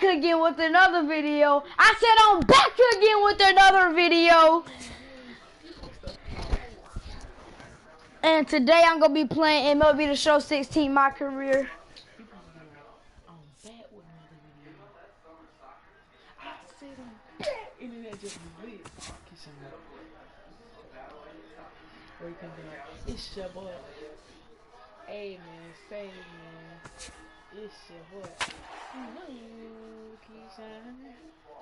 again with another video. I said I'm back again with another video. And today I'm going to be playing MLB The Show 16, my career. It's your boy. Hey man, say man. It's your boy.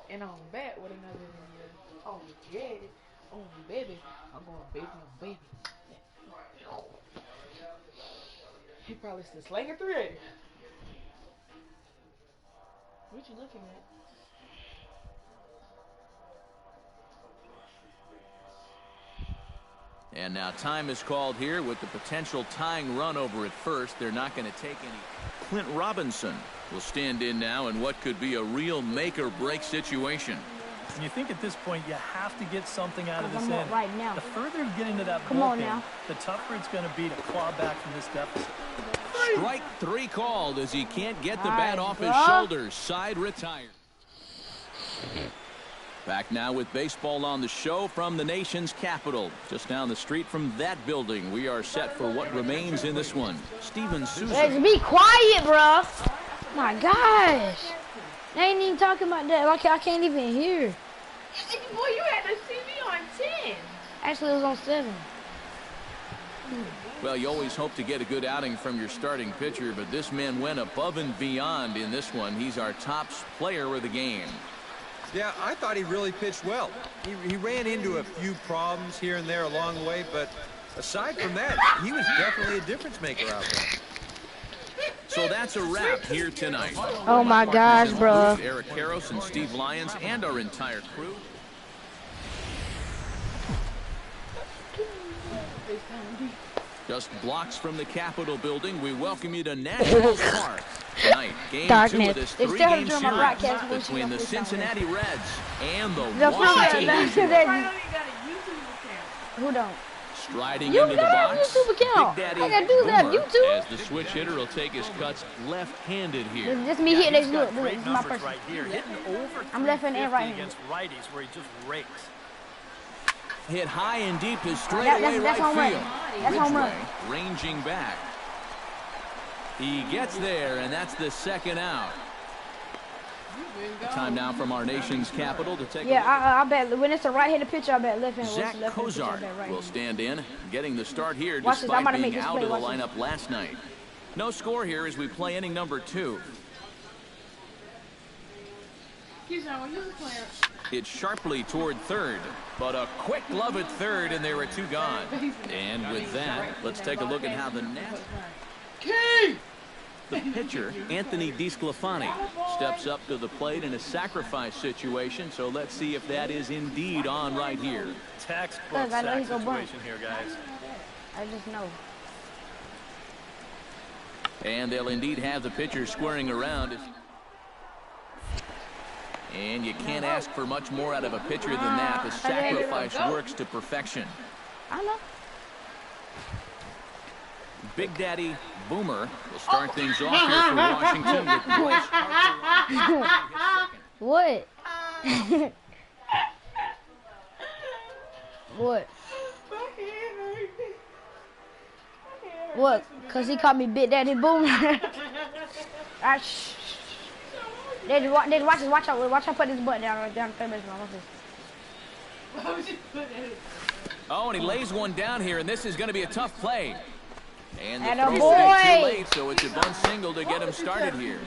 And I'm back with another video. Oh yeah. Oh baby. I'm going baby on baby. He probably still slanging 380. What you looking at? And now time is called here with the potential tying run over at first. They're not going to take any. Clint Robinson will stand in now in what could be a real make-or-break situation. And you think at this point you have to get something out of this inning. Right now. The further you get into that bullpen, the tougher it's going to be to claw back from this deficit. Strike 3 called as he can't get the bat off his shoulders. Side retired. Back now with baseball on the show from the nation's capital. Just down the street from that building, we are set for what remains in this one. Steven Souza. Hey, be quiet, bro. My gosh. They ain't even talking about that. Like, I can't even hear. Boy, you had the TV on 10. Actually, it was on 7. Well, you always hope to get a good outing from your starting pitcher, but this man went above and beyond in this one. He's our top player of the game. Yeah, I thought he really pitched well. He ran into a few problems here and there along the way, but aside from that, he was definitely a difference maker out there. So that's a wrap here tonight. Oh my gosh, bro. Eric Karros and Steve Lyons and our entire crew. Just blocks from the Capitol building, we welcome you to National Park. Tonight, game 2 of this 3-game series between the Cincinnati Reds and the Washington Nationals. Who don't? Striding into the box, Big Daddy I gotta do that. YouTube. As the switch hitter will take his cuts left-handed here. This me hitting this. Look, this is my person. right here. I'm left and right against righties where he just rakes. Hit high and deep to straightaway right field. That's home run. Ranging back. He gets there, and that's the second out. Time now from our nation's capital to take. Yeah, I bet when it's a right-handed pitcher, I bet left hand. Zach Kozart will stand in, getting the start here Watch despite being out of the lineup last night. No score here as we play inning number 2. It's sharply toward third, but a quick glove at third, and there are 2 gone. And with that, let's take a look at how the net. The pitcher, Anthony DeSclafani, steps up to the plate in a sacrifice situation, so let's see if that is indeed on right here. Textbook sack situation here, guys. I just know. And they'll indeed have the pitcher squaring around. And you can't ask for much more out of a pitcher than that. The sacrifice works to perfection. I know. Big Daddy Boomer will start things off here for Washington with Bryce Harper. What? What? What? Cause he called me Big Daddy Boomer. Alright, shh. Watch this. Watch out. Watch out. Put this button down right down. Watch this. Why would you put it? Oh, and he lays one down here, and this is going to be a tough play. And the Atta throw boy. too late, so it's a bunt single to get him started here.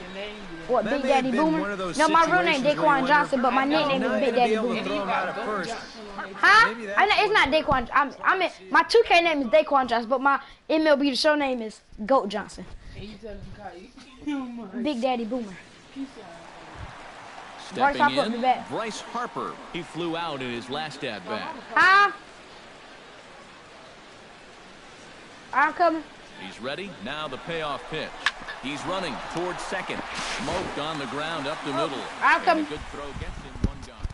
What, Big Daddy Boomer? No, my real name Daquan Johnson, but my nickname is Big Daddy Boomer. Huh? It's not Daquan. My 2K name is Daquan Johnson, but my MLB The Show name is Goat Johnson. Big Daddy Boomer. Stepping in, Bryce Harper. He flew out in his last at-bat. Huh? I'm coming. He's ready. Now the payoff pitch. He's running towards second. Smoked on the ground up the middle. I'm coming. A good throw gets him 1 gone.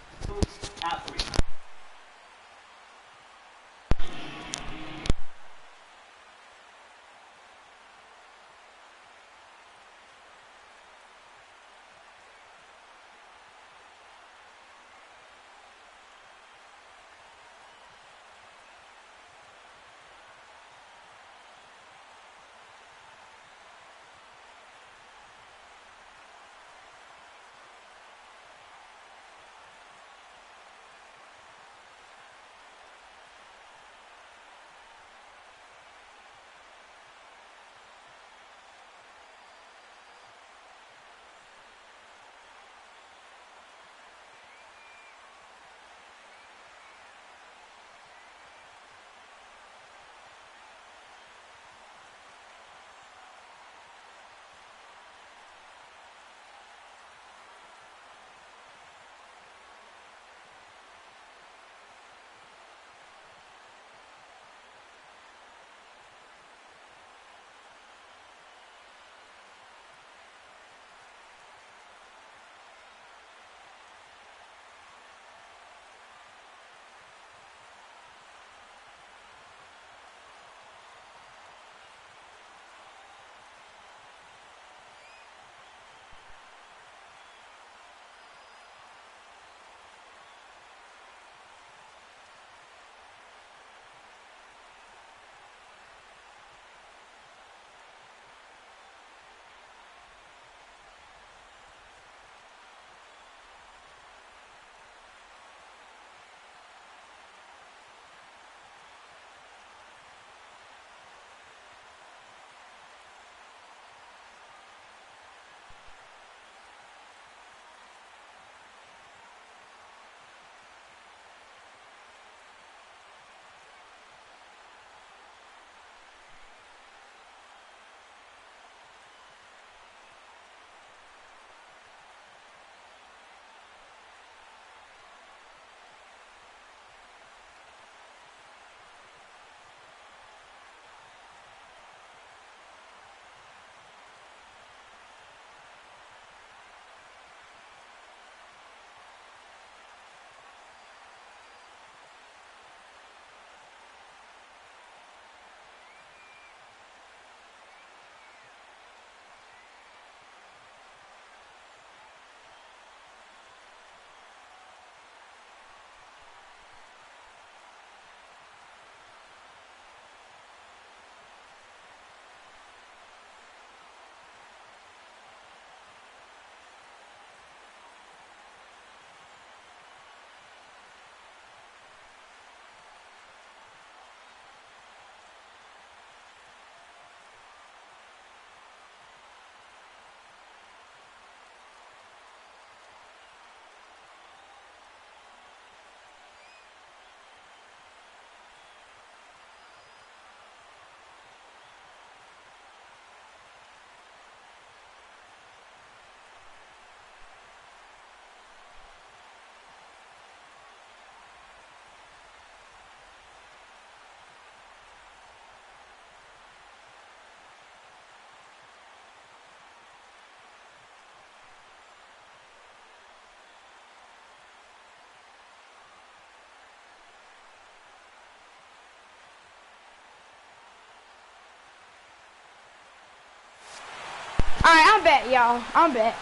Alright, I'm back, y'all. I'm back.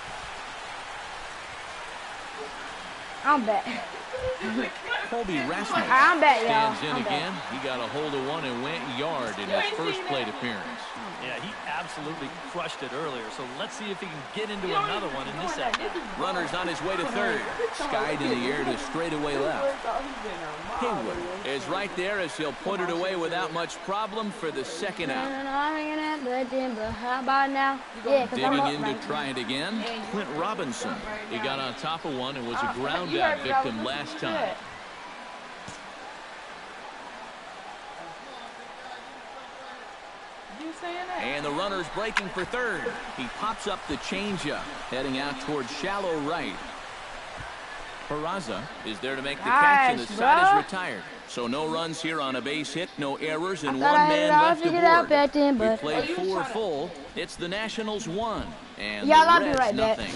Colby Rasmus I'm back, y'all. stands in again. He got a hold of one and went yard in his first plate appearance. Yeah, he absolutely crushed it earlier, so let's see if he can get into another one in this at-bat. Runner's on his way to third. Skied in the air to straightaway left. Haywood is right there as he'll put it away without much problem for the second out. How about now? Yeah, digging in to try it again, Clint Robinson. He got on top of one and was a ground out victim last time. And the runner's breaking for third. He pops up the changeup, heading out towards shallow right. Peraza is there to make the catch, and the side is retired. So no runs here on a base hit, no errors, and one man left aboard. We played 4 full. It's the Nationals 1, and the Reds nothing.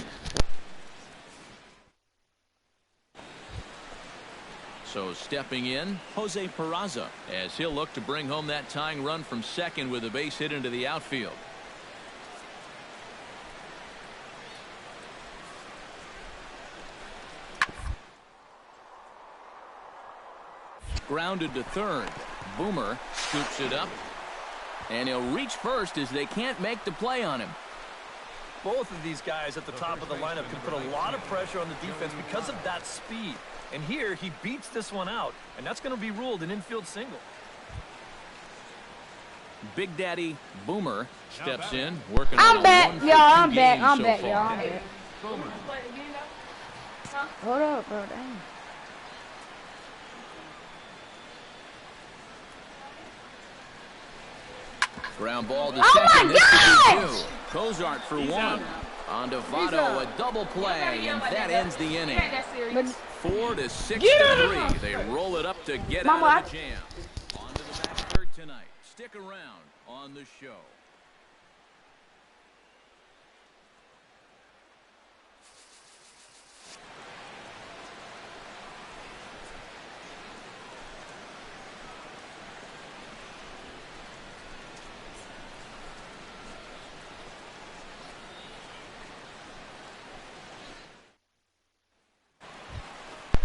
So stepping in, Jose Peraza, as he'll look to bring home that tying run from second with a base hit into the outfield. Grounded to third. Boomer scoops it up, and he'll reach first as they can't make the play on him. Both of these guys at the top of the lineup can put a lot of pressure on the defense because of that speed. And here, he beats this one out, and that's going to be ruled an infield single. Big Daddy Boomer steps in, working on I'm back, y'all. I'm back, y'all. Hold up, bro. Dang. Ground ball to second. This could be 2. Cozart for 1. On to Votto, a double play, and that ends the inning. 4 to 6 to 3. They roll it up to get out of the jam. On to the back third tonight. Stick around on the show.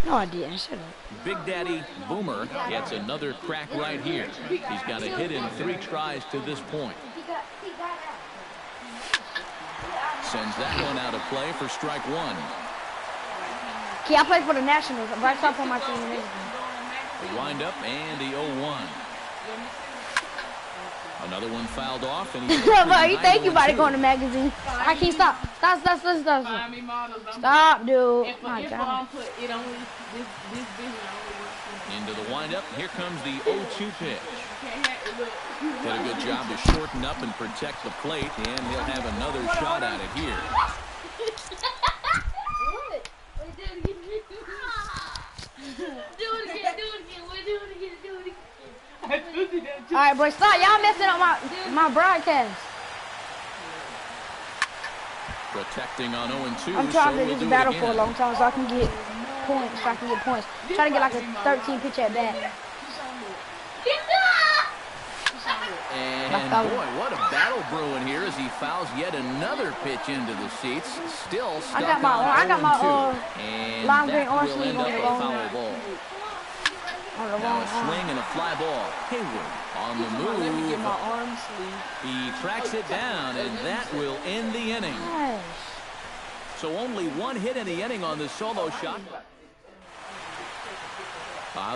No idea. Shut up. Big Daddy Boomer gets another crack right here. He's got a hit in 3 tries to this point. Sends that one out of play for strike 1. Okay, I play for the Nationals. Right top on my team. The windup and the 0-1. Another one fouled off, and he's you think you about to go in the magazine? I can't stop. Stop, dude. My God. Into the windup. Here comes the 0-2 pitch. Did a good job to shorten up and protect the plate, and he'll have another shot at it here. All right, boys, stop. Y'all messing up my broadcast. Protecting on 0-2. I'm trying to do this battle for a long time so I can get points. Try to get like a 13 pitch at bat. And boy, what a battle brewing here as he fouls yet another pitch into the seats. Still stuck I got my and lime green that orange will sleeve end on up the a wrong. foul ball. Now a swing and a fly ball. Haywood on the move. Let me get my arm sleeve. He tracks it down, and that will end the inning. Nice. So only 1 hit in the inning on the solo shot.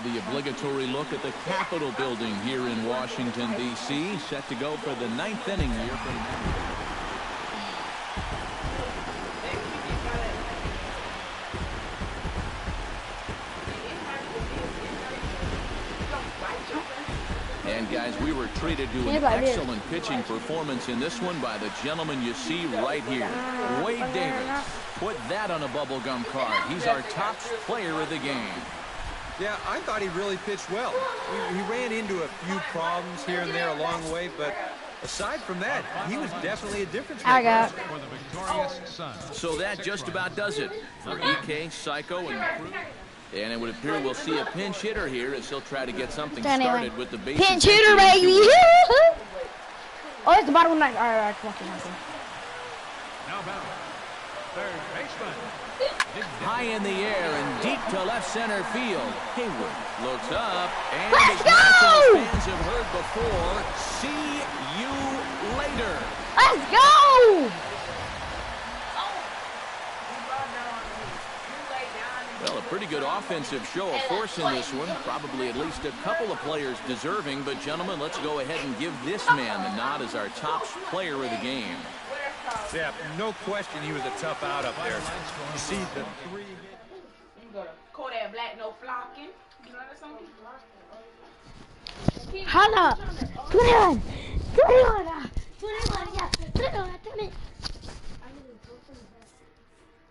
The obligatory look at the Capitol building here in Washington, D.C. Set to go for the 9th inning here from And guys, we were treated to an excellent pitching performance in this one by the gentleman you see right here. Wade Davis. Put that on a bubblegum card. He's our top player of the game. Yeah, I thought he really pitched well. He ran into a few problems here and there along the way, but aside from that, he was definitely a difference maker. For the victorious Suns. So that just about does it for EK, Psycho, and Crew. And it would appear we'll see a pinch hitter here as he'll try to get something started with the bases. Pinch hitter, baby! Oh, it's the bottom of the ninth. All right, come on. Now bound. Third baseman. High in the air and deep to left center field. Hayward looks up, and Let's as go! Nationals fans have heard before, see you later. Let's go! Well, a pretty good offensive show of force in this one. Probably at least a couple of players deserving. But, gentlemen, let's go ahead and give this man the nod as our top player of the game. Yeah, no question he was a tough out up there. You see the three... You go to Kodak Black, no flocking. You know that song? Hold up. 21. 21. 21. Yeah. 21.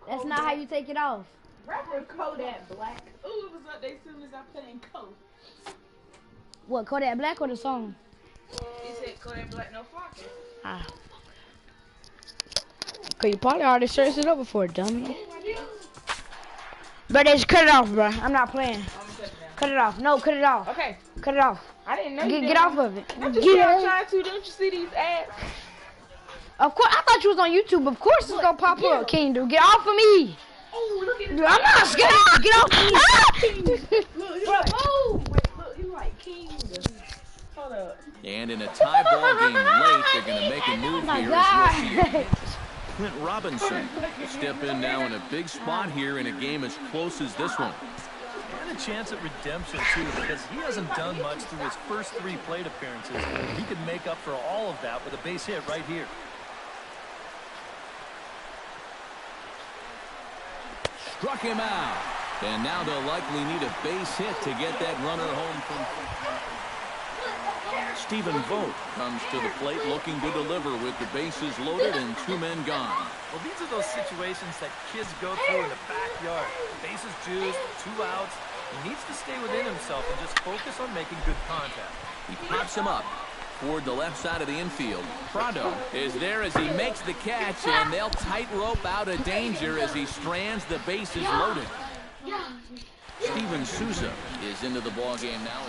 That's not how you take it off. Rapper Kodak Black. Ooh, it was up there as soon as I put in code. What, Kodak Black or the song? He said Kodak Black, no flocking. Ah. Cause you probably already searched it up before, dummy. But just cut it off, bro. I'm not playing. Cut it off. No, cut it off. Okay. Cut it off. I didn't know you Get off of it. I'm just trying to. Don't you see these ads? Of course, I thought you was on YouTube. Of course it's gonna pop up, King. Dude, get off of me. Oh, look at Dude, I'm not scared. Get off of me. Look, wait, look, you like King. Hold up. And in a tie ball game late, they're going to make a move my here God. as rookie Clint Robinson will step in now in a big spot here in a game as close as this one. And a chance at redemption, too, because he hasn't done much through his first 3 plate appearances. He could make up for all of that with a base hit right here. Struck him out. And now they'll likely need a base hit to get that runner home from... Stephen Vogt comes to the plate looking to deliver with the bases loaded and 2 men gone. Well, these are those situations that kids go through in the backyard. Bases juiced, 2 outs. He needs to stay within himself and just focus on making good contact. He pops him up toward the left side of the infield. Prado is there as he makes the catch, and they'll tightrope out of danger as he strands the bases loaded. Steven Souza is into the ballgame now.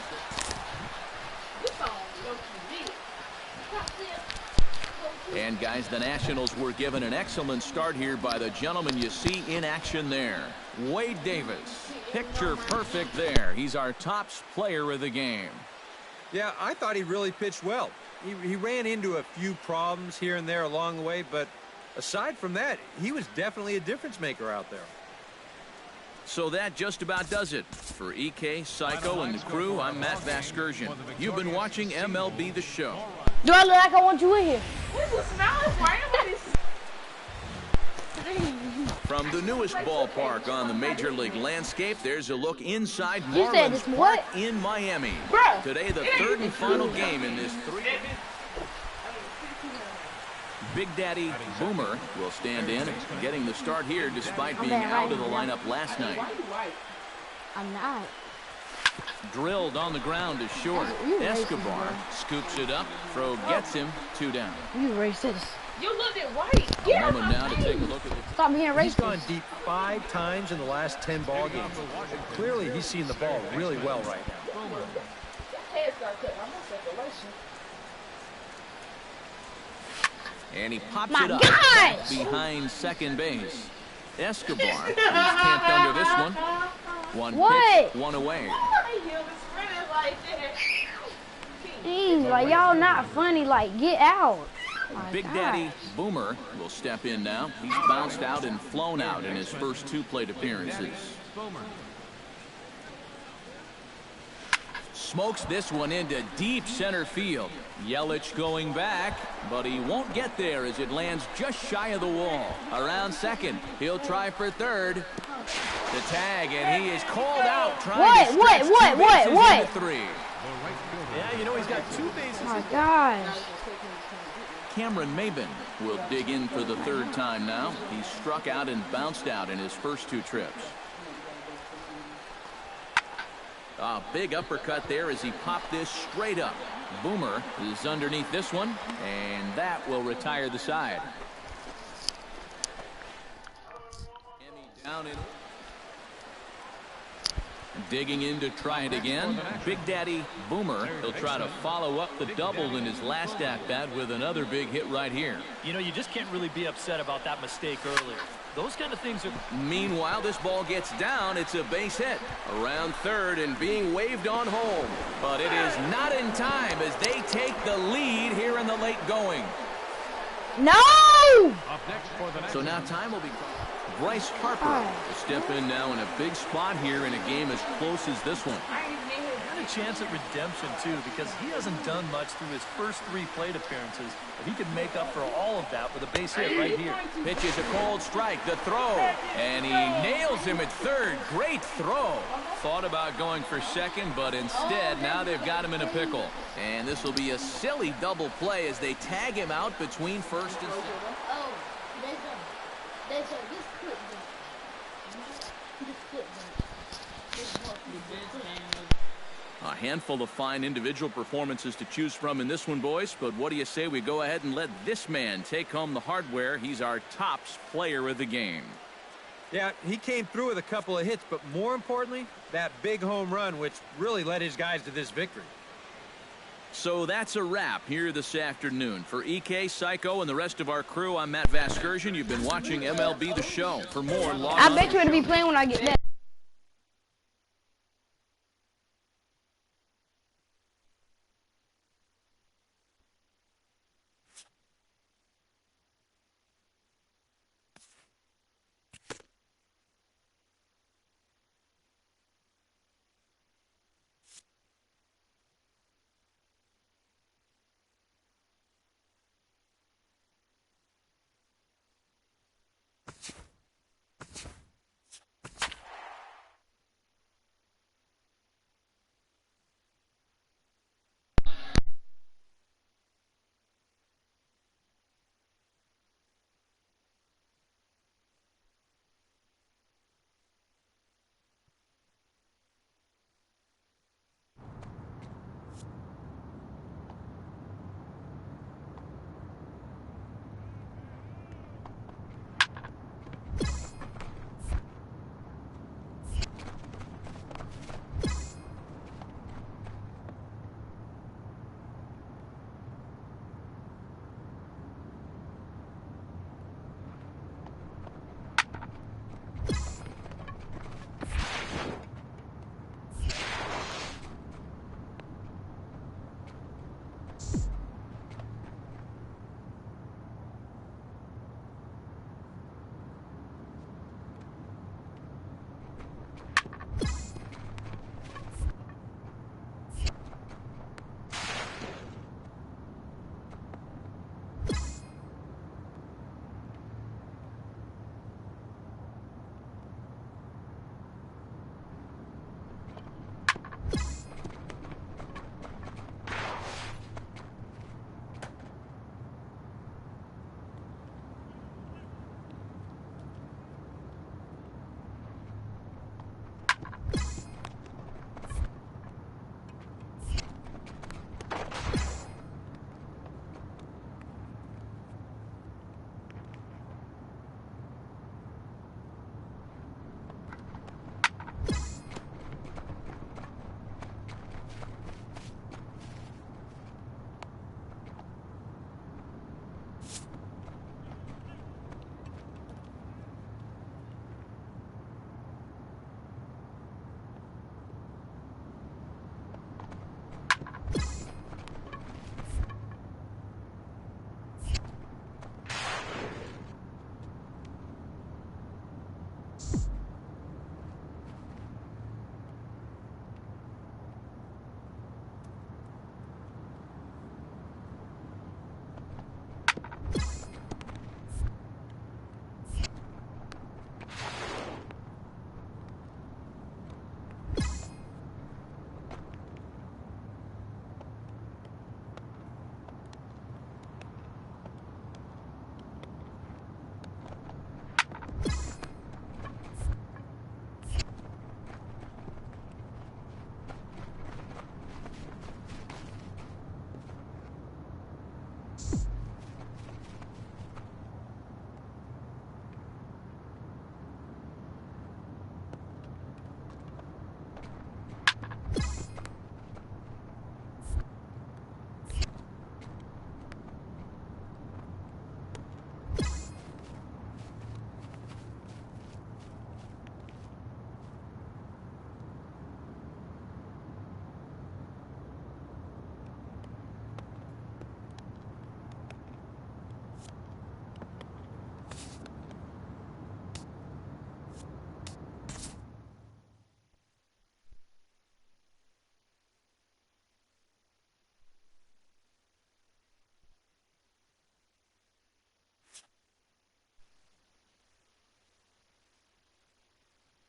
And, guys, the Nationals were given an excellent start here by the gentleman you see in action there. Wade Davis. Picture perfect there. He's our top player of the game. Yeah, I thought he really pitched well. He ran into a few problems here and there along the way, but aside from that, he was definitely a difference maker out there. So that just about does it. For EK, Psycho, and the crew, I'm Matt Vasgersian. You've been watching MLB The Show. Do I look like I want you in here? From the newest ballpark on the Major League landscape, there's a look inside You said Marlins it's Park what? in Miami. Bruh. Today, the 3rd and final game in this 3. Big Daddy Boomer will stand in, getting the start here despite being out of the lineup last night. I'm not. Drilled on the ground is short. Escobar scoops it up. Throw gets him. 2 down. You racist. You looked at white. A moment now to take a look at the... Stop being He's racist. gone deep 5 times in the last 10 ball games. Clearly, he's seen the ball really well right now. And he pops My it up gosh! behind second base. Escobar is camped under this one. One What? pitch, 1 away. Jeez, like y'all not funny. Like get out. My Big God. Daddy Boomer will step in now. He's bounced out and flown out in his first 2 plate appearances. Smokes this one into deep center field. Yelich going back, but he won't get there as it lands just shy of the wall. Around second, he'll try for third. The tag, and he is called out trying to stretch 2 bases into 3. Yeah, you know, he's got 2 bases. My gosh. Cameron Maben will dig in for the 3rd time now. He struck out and bounced out in his first 2 trips. A big uppercut there as he popped this straight up. Boomer is underneath this one, and that will retire the side. Down in. Digging in to try it again. Big Daddy Boomer. He'll try to follow up the double in his last at-bat with another big hit right here. You know, you just can't really be upset about that mistake earlier. Those kind of things are... Meanwhile, this ball gets down. It's a base hit. Around third and being waved on home. But it is not in time as they take the lead here in the late going. No! So now time will be... Bryce Harper will step in now in a big spot here in a game as close as this one. Got a chance at redemption, too, because he hasn't done much through his first 3 plate appearances. But he could make up for all of that with a base hit right here. Pitches a cold strike, the throw, and he nails him at third. Great throw. Thought about going for second, but instead, now they've got him in a pickle. And this will be a silly double play as they tag him out between first and second. A handful of fine individual performances to choose from in this one, boys. But what do you say we go ahead and let this man take home the hardware? He's our tops player of the game. Yeah, he came through with a couple of hits, but more importantly, that big home run, which really led his guys to this victory. So that's a wrap here this afternoon. For EK, Psycho, and the rest of our crew, I'm Matt Vasgersian. You've been watching MLB The Show. For more, log on. I bet you it'll be playing when I get back.